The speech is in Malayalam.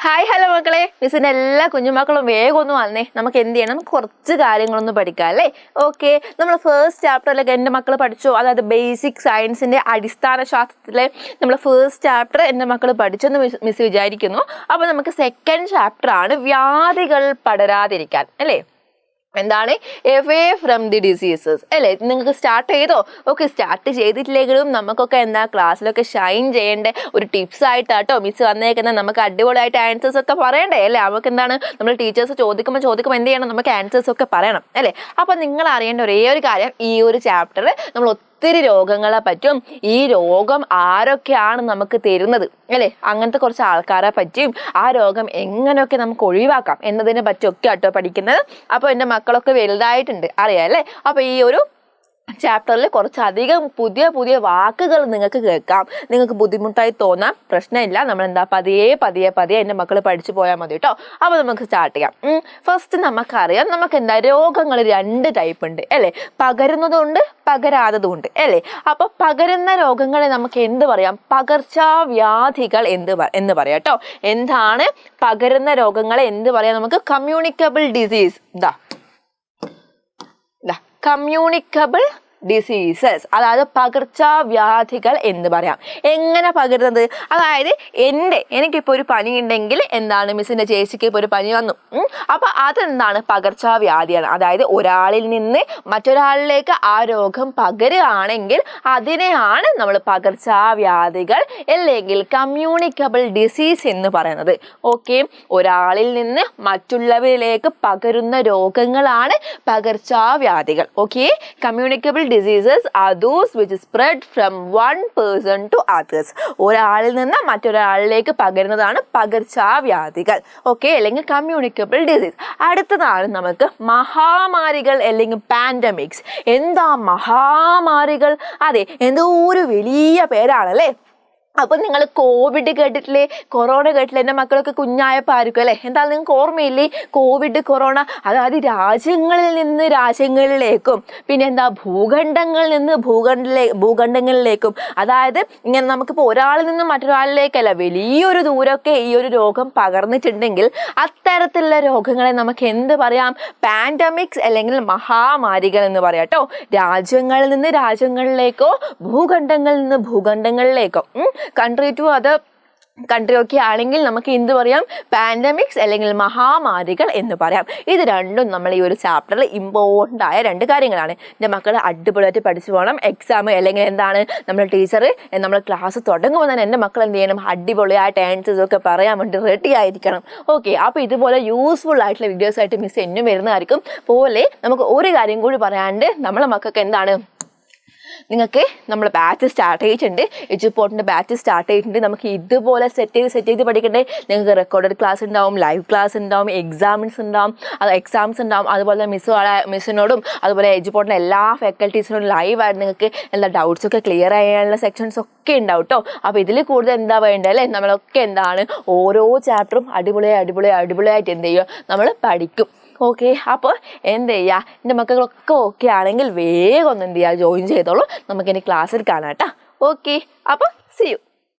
ഹായ് ഹലോ മക്കളെ, മിസ്സിൻ്റെ എല്ലാ കുഞ്ഞുമക്കളും വേഗം ഒന്ന് വന്നേ. നമുക്ക് എന്ത് ചെയ്യണം? നമുക്ക് കുറച്ച് കാര്യങ്ങളൊന്ന് പഠിക്കാം അല്ലേ? ഓക്കെ, നമ്മൾ ഫസ്റ്റ് ചാപ്റ്ററിലൊക്കെ എൻ്റെ മക്കൾ പഠിച്ചു, അതായത് ബേസിക് സയൻസിൻ്റെ അടിസ്ഥാന ശാസ്ത്രത്തിലെ നമ്മൾ ഫസ്റ്റ് ചാപ്റ്റർ എൻ്റെ മക്കൾ പഠിച്ചെന്ന് മിസ് വിചാരിക്കുന്നു. അപ്പോൾ നമുക്ക് സെക്കൻഡ് ചാപ്റ്റർ ആണ് വ്യാധികൾ പടരാതിരിക്കാൻ അല്ലേ? എന്താണ് എവേ ഫ്രം ദി ഡിസീസസ് അല്ലേ? നിങ്ങൾക്ക് സ്റ്റാർട്ട് ചെയ്തോ? ഓക്കെ, സ്റ്റാർട്ട് ചെയ്തിട്ടില്ലെങ്കിലും നമുക്കൊക്കെ എന്താ ക്ലാസ്സിലൊക്കെ ഷൈൻ ചെയ്യേണ്ട ഒരു ടിപ്സ് ആയിട്ടാട്ടോ മിസ് വന്നേക്കുന്നത്. നമുക്ക് അടിപൊളിയായിട്ട് ആൻസേഴ്സ് ഒക്കെ പറയണ്ടേ അല്ലേ? നമുക്ക് എന്താണ് നമ്മൾ ടീച്ചേഴ്സ് ചോദിക്കുമ്പോൾ എന്ത് ചെയ്യണം? നമുക്ക് ആൻസേഴ്സ് ഒക്കെ പറയണം അല്ലേ? അപ്പം നിങ്ങൾ അറിയേണ്ട ഒരേ ഒരു കാര്യം, ഈ ഒരു ചാപ്റ്ററിൽ നമ്മൾ ഒത്തിരി രോഗങ്ങളെ പറ്റും, ഈ രോഗം ആരൊക്കെയാണ് നമുക്ക് തരുന്നത് അല്ലേ, അങ്ങനത്തെ കുറച്ച് ആൾക്കാരെ പറ്റിയും ആ രോഗം എങ്ങനെയൊക്കെ നമുക്ക് ഒഴിവാക്കാം എന്നതിനെ പറ്റിയൊക്കെ ആട്ടോ പഠിക്കുന്നത്. അപ്പോൾ എൻ്റെ മക്കളൊക്കെ വലുതായിട്ടുണ്ട് അറിയാം അല്ലേ? അപ്പോൾ ഈ ഒരു ചാപ്റ്ററിൽ കുറച്ചധികം പുതിയ പുതിയ വാക്കുകൾ നിങ്ങൾക്ക് കേൾക്കാം. നിങ്ങൾക്ക് ബുദ്ധിമുട്ടായി തോന്നാം, പ്രശ്നമില്ല. നമ്മൾ എന്താ പതിയെ എൻ്റെ മക്കൾ പഠിച്ചു പോയാൽ മതി കേട്ടോ. അപ്പോൾ നമുക്ക് സ്റ്റാർട്ട് ചെയ്യാം. ഫസ്റ്റ് നമുക്കറിയാം, നമുക്ക് എന്താ രോഗങ്ങൾ 2 ടൈപ്പ് ഉണ്ട് അല്ലേ? പകരുന്നതുണ്ട്, പകരാത്തതുണ്ട് അല്ലേ? അപ്പോൾ പകരുന്ന രോഗങ്ങളെ നമുക്ക് എന്ത് പറയാം? പകർച്ചവ്യാധികൾ എന്ന് പറയാം കേട്ടോ. എന്താണ് പകരുന്ന രോഗങ്ങളെ എന്ത് പറയാം? നമുക്ക് കമ്മ്യൂണിക്കബിൾ ഡിസീസ്, കമ്മ്യൂണിക്കബിൾ ഡിസീസസ്, അതായത് പകർച്ചവ്യാധികൾ എന്ന് പറയാം. എങ്ങനെ പകരുന്നത്? അതായത് എനിക്കിപ്പോൾ ഒരു പനി ഉണ്ടെങ്കിൽ എന്താണ്, മിസ്സിൻ്റെ ചേച്ചിക്ക് ഇപ്പോൾ ഒരു പനി വന്നു, അപ്പോൾ അതെന്താണ്? പകർച്ചവ്യാധിയാണ്. അതായത് ഒരാളിൽ നിന്ന് മറ്റൊരാളിലേക്ക് ആ രോഗം പകരുകയാണെങ്കിൽ അതിനെയാണ് നമ്മൾ പകർച്ചവ്യാധികൾ അല്ലെങ്കിൽ കമ്മ്യൂണിക്കബിൾ ഡിസീസ് എന്ന് പറയുന്നത്. ഓക്കെ, ഒരാളിൽ നിന്ന് മറ്റുള്ളവരിലേക്ക് പകരുന്ന രോഗങ്ങളാണ് പകർച്ചവ്യാധികൾ. Okay, communicable diseases are those which spread from one person to others. ഒരാളിൽ നിന്ന് മറ്റൊരാളിലേക്ക് പകരുന്നതാണ് പകർച്ചവ്യാധികൾ. ഓക്കെ, അല്ലെങ്കിൽ കമ്മ്യൂണിക്കബിൾ ഡിസീസ്. അടുത്തതാണ് നമുക്ക് മഹാമാരികൾ അല്ലെങ്കിൽ പാൻഡമിക്സ്. എന്താ മഹാമാരികൾ? അതെ, എന്തോ ഒരു വലിയ പേരാണല്ലേ. അപ്പം നിങ്ങൾ കോവിഡ് കേട്ടിട്ടില്ലേ? കൊറോണ കേട്ടില്ലേ? എൻ്റെ മക്കളൊക്കെ കുഞ്ഞായപ്പോൾ ആയിരിക്കും അല്ലേ? എന്തായാലും നിങ്ങൾക്ക് ഓർമ്മയില്ലേ കോവിഡ്, കൊറോണ? അതായത് രാജ്യങ്ങളിൽ നിന്ന് രാജ്യങ്ങളിലേക്കും പിന്നെ എന്താ ഭൂഖണ്ഡങ്ങളിൽ നിന്ന് ഭൂഖണ്ഡങ്ങളിലേക്കും, അതായത് ഇങ്ങനെ നമുക്കിപ്പോൾ ഒരാളിൽ നിന്ന് മറ്റൊരാളിലേക്കല്ല, വലിയൊരു ദൂരമൊക്കെ ഈ ഒരു രോഗം പകർന്നിട്ടുണ്ടെങ്കിൽ അത്തരത്തിലുള്ള രോഗങ്ങളെ നമുക്ക് എന്ത് പറയാം? പാൻഡമിക്സ് അല്ലെങ്കിൽ മഹാമാരികൾ എന്ന് പറയാം കേട്ടോ. രാജ്യങ്ങളിൽ നിന്ന് രാജ്യങ്ങളിലേക്കോ ഭൂഖണ്ഡങ്ങളിൽ നിന്ന് ഭൂഖണ്ഡങ്ങളിലേക്കോ, കൺട്രി ടു അതർ കൺട്രി ഒക്കെ ആണെങ്കിൽ നമുക്ക് എന്ത് പറയാം? പാൻഡമിക്സ് അല്ലെങ്കിൽ മഹാമാരികൾ എന്ന് പറയാം. ഇത് രണ്ടും നമ്മൾ ഈ ഒരു ചാപ്റ്ററിൽ ഇമ്പോർട്ടൻ്റ് ആയ 2 കാര്യങ്ങളാണ്. എൻ്റെ മക്കൾ അടിപൊളിയായിട്ട് പഠിച്ചു പോകണം. എക്സാം അല്ലെങ്കിൽ എന്താണ് നമ്മൾ ടീച്ചർ നമ്മൾ ക്ലാസ് തുടങ്ങുമ്പോൾ തന്നെ എൻ്റെ മക്കൾ എന്ത് ചെയ്യണം? അടിപൊളിയായിട്ട് ആൻസേഴ്സ് ഒക്കെ പറയാൻ വേണ്ടി റെഡി ആയിരിക്കണം. ഓക്കെ, അപ്പോൾ ഇതുപോലെ യൂസ്ഫുൾ ആയിട്ടുള്ള വീഡിയോസ് ആയിട്ട് മിസ് എന്നും വരുന്നതായിരിക്കും. പോലെ നമുക്ക് ഒരു കാര്യം കൂടി പറയാണ്ട് നമ്മളെ മക്കൾക്ക് എന്താണ്, നിങ്ങൾക്ക് നമ്മൾ ബാച്ച് സ്റ്റാർട്ട് ചെയ്തിട്ടുണ്ട്, എഡ്യൂപോർട്ടിൻ്റെ ബാച്ച് സ്റ്റാർട്ട് ചെയ്തിട്ടുണ്ട്. നമുക്ക് ഇതുപോലെ സെറ്റ് ചെയ്ത് പഠിക്കണ്ടേ? നിങ്ങൾക്ക് റെക്കോർഡഡ് ക്ലാസ് ഉണ്ടാവും, ലൈവ് ക്ലാസ് ഉണ്ടാവും, എക്സാംസ് ഉണ്ടാവും. അതുപോലെ മിസ്സിനോടും അതുപോലെ എഡ്യൂപോർട്ടിൻ്റെ എല്ലാ ഫാക്കൽറ്റീസിനോടും ലൈവായിട്ട് നിങ്ങൾക്ക് എല്ലാ ഡൗട്ട്സൊക്കെ ക്ലിയർ ചെയ്യാനുള്ള സെക്ഷൻസ് ഒക്കെ ഉണ്ടാവും കേട്ടോ. അപ്പോൾ ഇതിൽ കൂടുതൽ എന്താ വേണ്ടത് അല്ലേ? നമ്മളൊക്കെ എന്താണ് ഓരോ ചാപ്റ്ററും അടിപൊളിയായിട്ട് എന്ത് ചെയ്യുക? നമ്മൾ പഠിക്കും. ഓക്കെ, അപ്പോൾ എന്ത് ചെയ്യുക? എൻ്റെ മക്കളൊക്കെ ഓക്കെ ആണെങ്കിൽ വേഗം ഒന്ന് എന്ത് ചെയ്യുക? ജോയിൻ ചെയ്തോളൂ. നമുക്കിനി ക്ലാസ്സിൽ കാണാം കേട്ടോ. ഓക്കെ, അപ്പോൾ സീ യു.